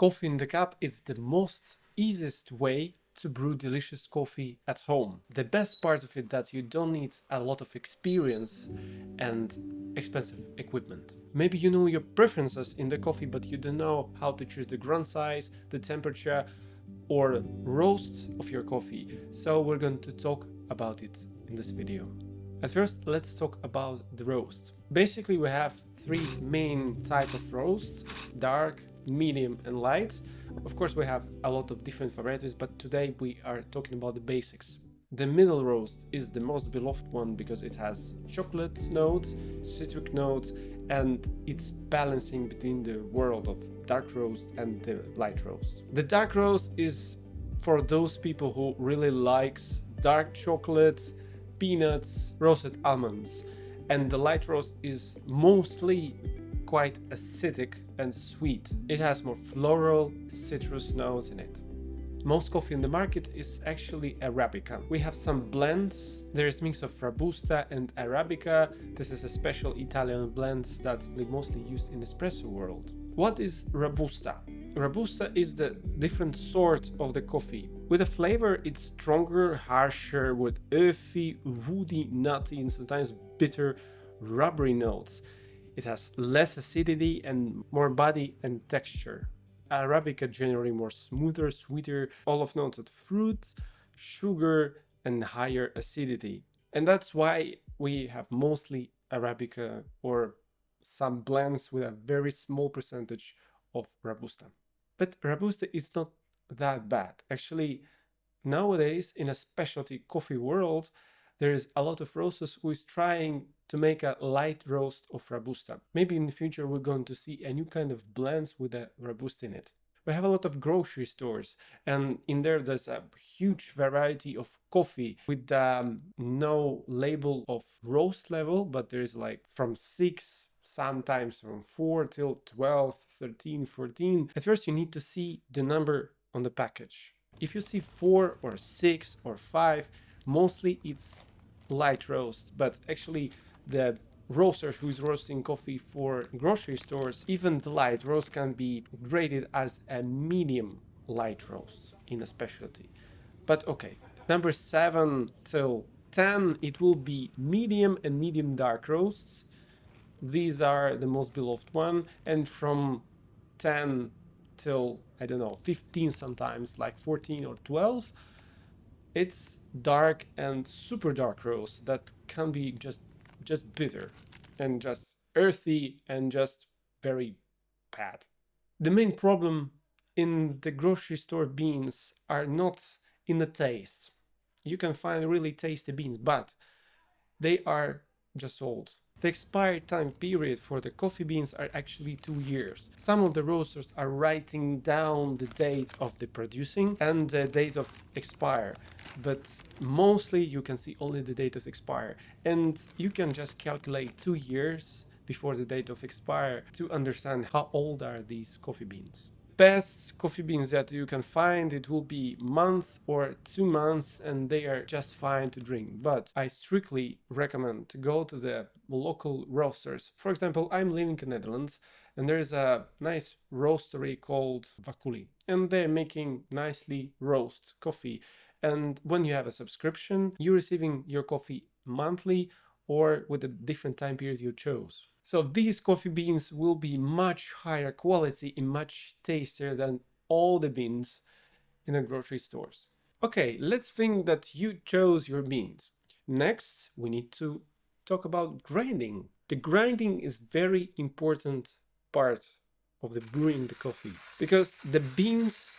Coffee in the cup is the most easiest way to brew delicious coffee at home. The best part of it that you don't need a lot of experience and expensive equipment. Maybe you know your preferences in the coffee, but you don't know how to choose the ground size, the temperature, or roast of your coffee. So we're going to talk about it in this video. At first, let's talk about the roast. Basically, we have three main types of roasts: dark, medium, and light. Of course, we have a lot of different varieties, but today we are talking about the basics. The middle roast is the most beloved one because it has chocolate notes, citric notes, and it's balancing between the world of dark roast and the light roast. The dark roast is for those people who really likes dark chocolates, peanuts, roasted almonds, and the light roast is mostly quite acidic and sweet. It has more floral, citrus notes in it. Most coffee in the market is actually Arabica. We have some blends. There is mix of Robusta and Arabica. This is a special Italian blend that we mostly use in espresso world. What is Robusta? Robusta is the different sort of the coffee. With a flavor, it's stronger, harsher, with earthy, woody, nutty, and sometimes bitter, rubbery notes. It has less acidity and more body and texture. Arabica generally more smoother, sweeter, all of notes of fruit, sugar, and higher acidity. And that's why we have mostly Arabica or some blends with a very small percentage of Robusta. But Robusta is not that bad. Actually, nowadays in a specialty coffee world, there is a lot of roasters who is trying to make a light roast of Robusta. Maybe in the future we're going to see a new kind of blends with a Robusta in it. We have a lot of grocery stores, and in there's a huge variety of coffee with no label of roast level, but there's like from 6, sometimes from 4 till 12, 13, 14. At first you need to see the number on the package. If you see 4 or 6 or 5, mostly it's light roast, but actually the roaster who's roasting coffee for grocery stores, even the light roast can be graded as a medium light roast in a specialty. But okay, number 7 till 10, it will be medium and medium dark roasts. These are the most beloved one, and from 10 till, I don't know, 15 sometimes, like 14 or 12, it's dark and super dark roast that can be just bitter and just earthy and just very bad. The main problem in the grocery store beans are not in the taste. You can find really tasty beans, but they are just old. The expiry time period for the coffee beans are actually 2 years. Some of the roasters are writing down the date of the producing and the date of expire, but mostly you can see only the date of expire, and you can just calculate 2 years before the date of expire to understand how old are these coffee beans. Best coffee beans that you can find, it will be month or 2 months, and they are just fine to drink. But I strictly recommend to go to the local roasters. For example, I'm living in the Netherlands, and there is a nice roastery called Vakuli, and they're making nicely roast coffee. And when you have a subscription, you're receiving your coffee monthly or with a different time period you chose. So these coffee beans will be much higher quality and much tastier than all the beans in the grocery stores. Okay, let's think that you chose your beans. Next, we need to talk about grinding. The grinding is very important part of the brewing the coffee because the beans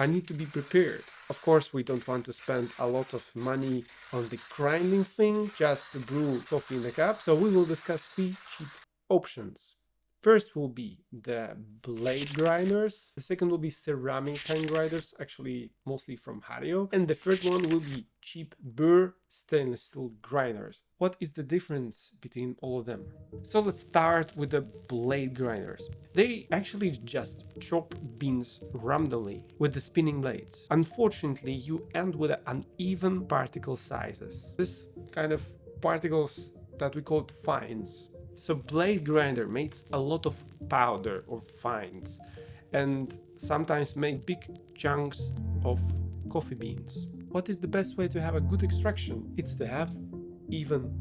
need to be prepared. Of course, we don't want to spend a lot of money on the grinding thing just to brew coffee in the cup. So we will discuss 3 cheap options. First will be the blade grinders. The second will be ceramic hand grinders, actually mostly from Hario. And the third one will be cheap burr stainless steel grinders. What is the difference between all of them? So let's start with the blade grinders. They actually just chop beans randomly with the spinning blades. Unfortunately, you end with uneven particle sizes. This kind of particles that we call fines. So blade grinder makes a lot of powder or fines, and sometimes make big chunks of coffee beans. What is the best way to have a good extraction? It's to have even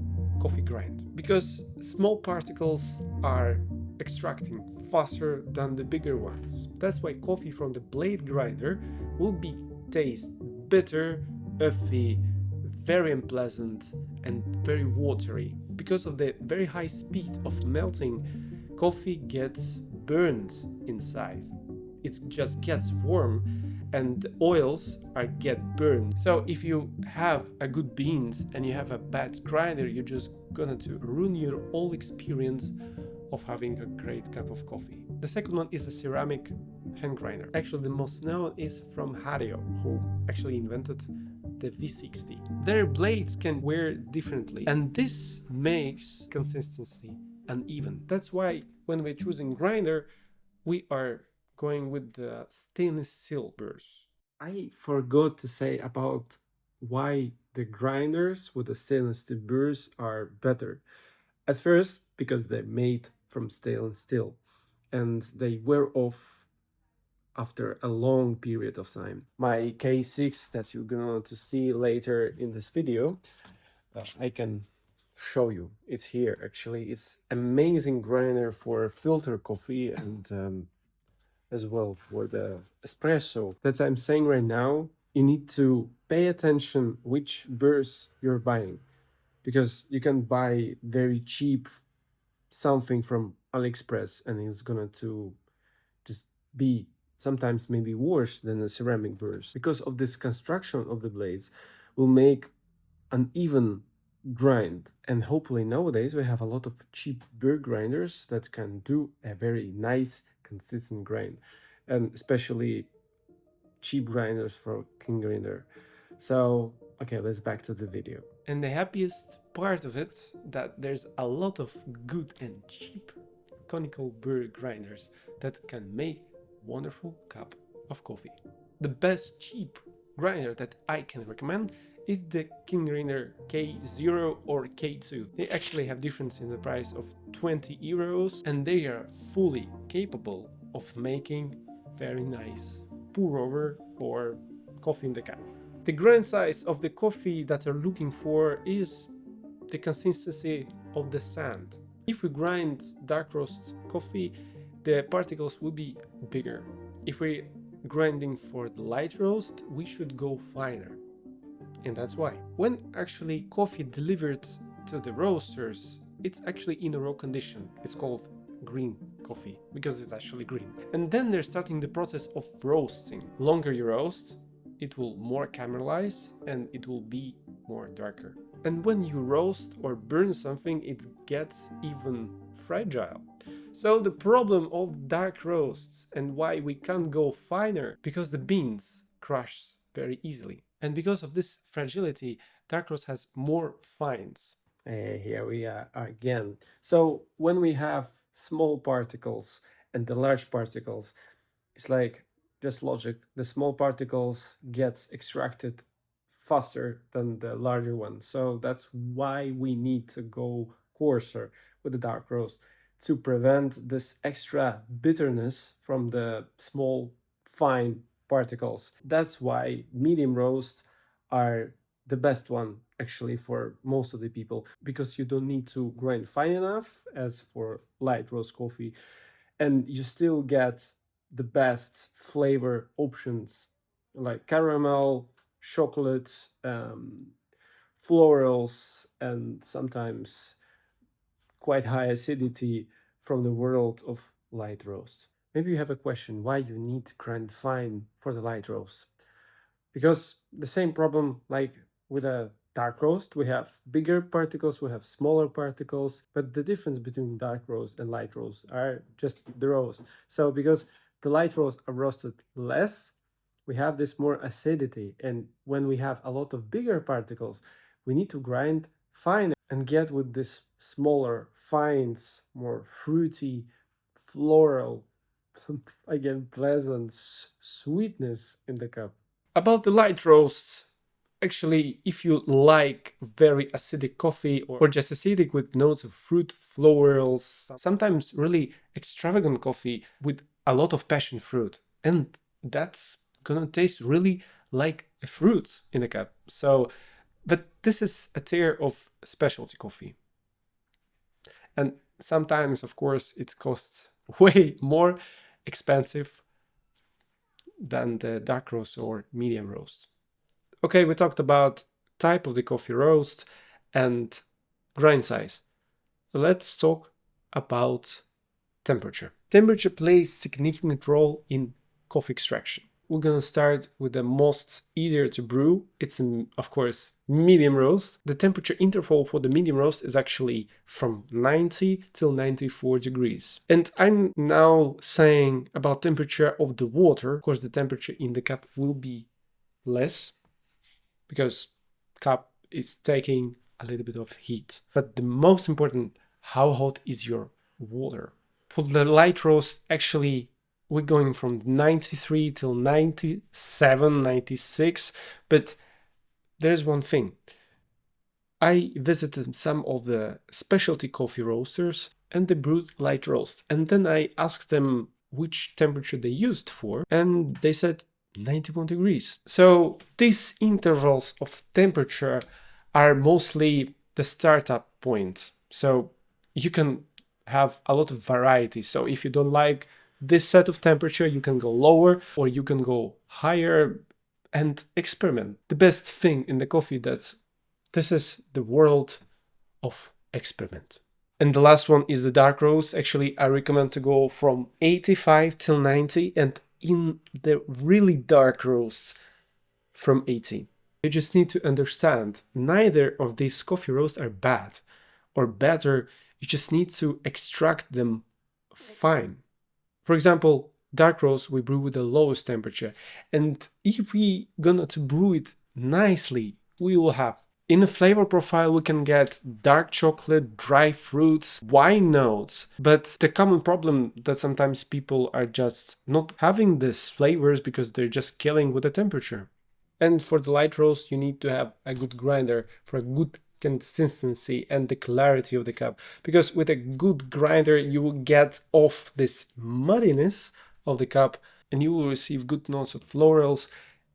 coffee grind, because small particles are extracting faster than the bigger ones. That's why coffee from the blade grinder will be taste bitter, earthy, very unpleasant, and very watery. Because of the very high speed of melting, coffee gets burned inside. It just gets warm and the oils are get burned. So if you have a good beans and you have a bad grinder, you're just gonna to ruin your whole experience of having a great cup of coffee. The second one is a ceramic hand grinder. Actually, the most known is from Hario, who actually invented the V60. Their blades can wear differently, and this makes consistency uneven. That's why when we're choosing grinder, we are going with the stainless steel burrs. I forgot to say about why the grinders with the stainless steel burrs are better. At first, because they're made from stainless steel and they wear off after a long period of time. My K6 that you're going to see later in this video, I can show you. It's here actually. It's amazing grinder for filter coffee and as well for the espresso. That's I'm saying right now. You need to pay attention which burrs you're buying, because you can buy very cheap something from AliExpress and it's gonna to just be sometimes maybe worse than the ceramic burrs, because of this construction of the blades will make an even grind. And hopefully nowadays we have a lot of cheap burr grinders that can do a very nice consistent grind, and especially cheap grinders for king grinder. So okay, let's back to the video. And the happiest part of it, that there's a lot of good and cheap conical burr grinders that can make wonderful cup of coffee. The best cheap grinder that I can recommend is the King Grinder K0 or K2. They actually have difference in the price of 20 euros and they are fully capable of making very nice pour over or coffee in the cup. The grind size of the coffee that you're looking for is the consistency of the sand. If we grind dark roast coffee, the particles will be bigger. If we're grinding for the light roast, we should go finer. And that's why. When actually coffee delivered to the roasters, it's actually in a raw condition. It's called green coffee because it's actually green. And then they're starting the process of roasting. Longer you roast, it will more caramelize and it will be more darker. And when you roast or burn something, it gets even fragile. So the problem of dark roasts and why we can't go finer, because the beans crush very easily. And because of this fragility, dark roast has more fines. Here we are again. So when we have small particles and the large particles, it's like just logic. The small particles gets extracted faster than the larger one. So that's why we need to go coarser with the dark roast, to prevent this extra bitterness from the small fine particles. That's why medium roasts are the best one actually for most of the people, because you don't need to grind fine enough as for light roast coffee, and you still get the best flavor options like caramel, chocolate, florals, and sometimes quite high acidity from the world of light roast. Maybe you have a question why you need to grind fine for the light roast. Because the same problem like with a dark roast, we have bigger particles, we have smaller particles, but the difference between dark roast and light roast are just the roast. So because the light roast are roasted less, we have this more acidity, and when we have a lot of bigger particles, we need to grind finer and get with this smaller fines, more fruity, floral, again pleasant sweetness in the cup. About the light roasts, actually, if you like very acidic coffee or just acidic with notes of fruit, florals, sometimes really extravagant coffee with a lot of passion fruit, And that's gonna taste really like a fruit in a cup. So, but this is a tier of specialty coffee. And sometimes, of course, it costs way more expensive than the dark roast or medium roast. Okay, we talked about type of the coffee roast and grind size. Let's talk about temperature. Temperature plays a significant role in coffee extraction. We're gonna start with the most easier to brew. It's, of course, medium roast. The temperature interval for the medium roast is actually from 90 till 94 degrees. And I'm now saying about temperature of the water. Of course, the temperature in the cup will be less because cup is taking a little bit of heat. But the most important, how hot is your water? For the light roast, actually, we're going from 93 till 97, 96. But there's one thing. I visited some of the specialty coffee roasters and they brewed light roast. And then I asked them which temperature they used for, and they said 91 degrees. So these intervals of temperature are mostly the startup point. So you can have a lot of variety. So if you don't like this set of temperature, you can go lower or you can go higher and experiment. The best thing in the coffee that this is the world of experiment. And the last one is the dark roast. Actually, I recommend to go from 85 till 90, and in the really dark roasts from 80. You just need to understand neither of these coffee roasts are bad or better. You just need to extract them fine. For example, dark roast we brew with the lowest temperature, and if we gonna to brew it nicely, we will have in the flavor profile we can get dark chocolate, dry fruits, wine notes. But the common problem that sometimes people are just not having these flavors because they're just killing with the temperature. And for the light roast, you need to have a good grinder for a good consistency and the clarity of the cup, because with a good grinder you will get off this muddiness of the cup and you will receive good notes of florals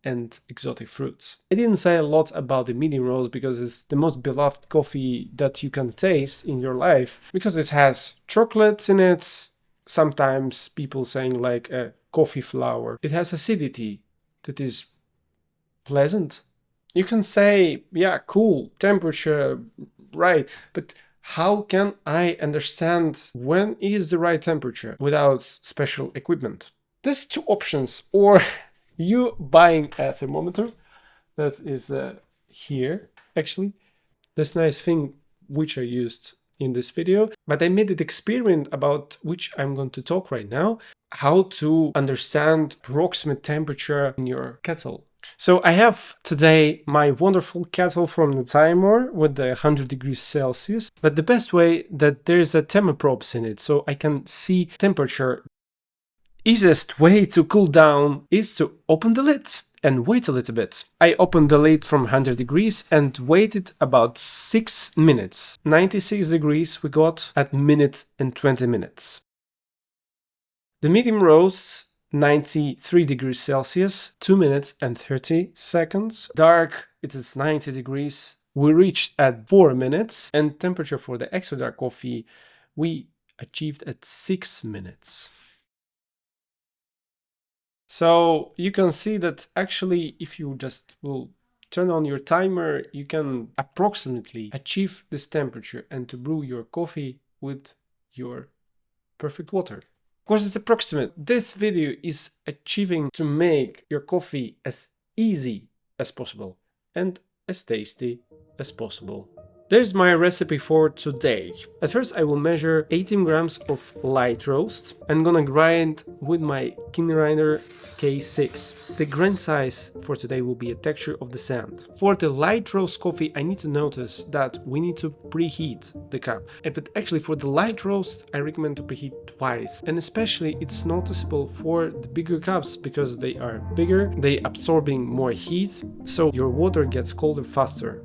and exotic fruits. I didn't say a lot about the medium roast because it's the most beloved coffee that you can taste in your life, because it has chocolate in it, sometimes people saying like a coffee flour. It has acidity that is pleasant. You can say, yeah, cool, temperature, right, but how can I understand when is the right temperature without special equipment? There's two options, or you buying a thermometer that is here, actually. This nice thing which I used in this video, but I made an experiment about which I'm going to talk right now, how to understand approximate temperature in your kettle. So I have today my wonderful kettle from the timer with the 100 degrees Celsius, but the best way that there's a thermoprobes in it so I can see temperature. Easiest way to cool down is to open the lid and wait a little bit. I opened the lid from 100 degrees and waited about 6 minutes. 96 degrees we got at minute and 20 minutes. The medium roast 93 degrees Celsius, 2 minutes and 30 seconds. Dark, it is 90 degrees. We reached at 4 minutes, and temperature for the extra dark coffee we achieved at 6 minutes. So you can see that actually if you just will turn on your timer, you can approximately achieve this temperature and to brew your coffee with your perfect water. Of course, it's approximate. This video is achieving to make your coffee as easy as possible and as tasty as possible. There's my recipe for today. At first I will measure 18 grams of light roast. I'm gonna grind with my grinder K6. The grind size for today will be a texture of the sand. For the light roast coffee, I need to notice that we need to preheat the cup. But actually for the light roast, I recommend to preheat twice. And especially it's noticeable for the bigger cups because they are bigger, they absorbing more heat, so your water gets colder faster.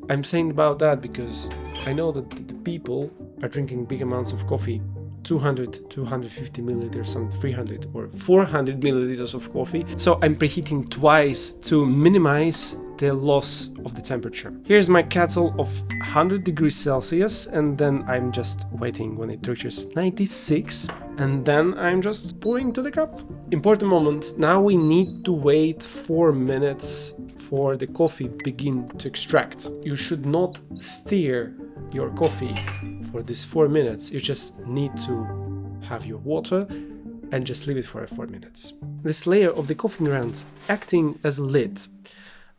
I'm saying about that because I know that the people are drinking big amounts of coffee, 200, 250 milliliters, some 300 or 400 milliliters of coffee. So I'm preheating twice to minimize the loss of the temperature. Here's my kettle of 100 degrees Celsius, and then I'm just waiting when it reaches 96, and then I'm just pouring to the cup. Important moment, now we need to wait 4 minutes for the coffee begin to extract. You should not stir your coffee for these 4 minutes. You just need to have your water and just leave it for 4 minutes. This layer of the coffee grounds acting as a lid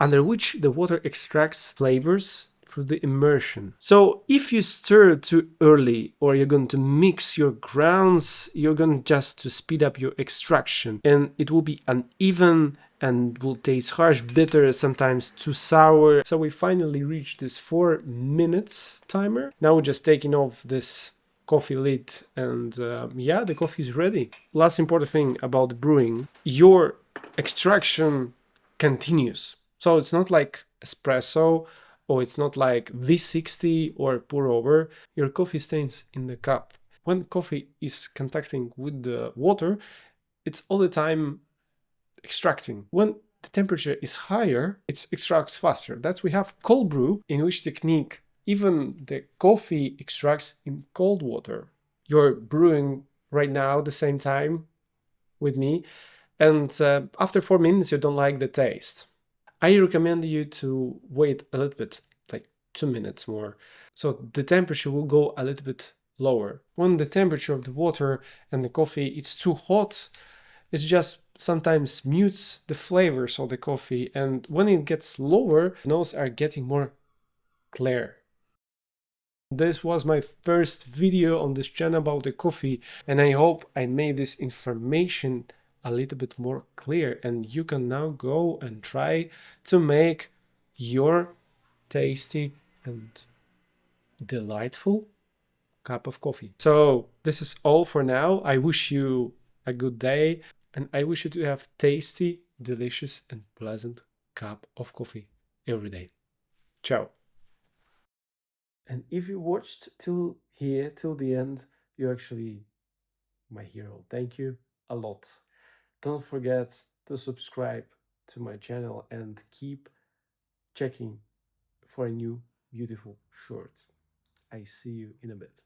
under which the water extracts flavors through the immersion. So if you stir too early or you're going to mix your grounds, you're going just to speed up your extraction and it will be uneven and will taste harsh, bitter, sometimes too sour. So we finally reached this 4 minutes timer. Now we're just taking off this coffee lid and yeah, the coffee is ready. Last important thing about brewing, your extraction continues. So it's not like espresso, or it's not like V60 or pour over. Your coffee stays in the cup. When coffee is contacting with the water, it's all the time extracting. When the temperature is higher, it extracts faster. That's we have cold brew, in which technique even the coffee extracts in cold water. You're brewing right now the same time with me, and after 4 minutes you don't like the taste. I recommend you to wait a little bit, like 2 minutes more, so the temperature will go a little bit lower. When the temperature of the water and the coffee is too hot, it just sometimes mutes the flavors of the coffee, and when it gets lower, notes are getting more clear. This was my first video on this channel about the coffee, and I hope I made this information a little bit more clear, and you can now go and try to make your tasty and delightful cup of coffee. So this is all for now. I wish you a good day, and I wish you to have tasty, delicious and pleasant cup of coffee every day. Ciao. And if you watched till here, till the end, you're actually my hero. Thank you a lot. Don't forget to subscribe to my channel and keep checking for a new beautiful short. I see you in a bit.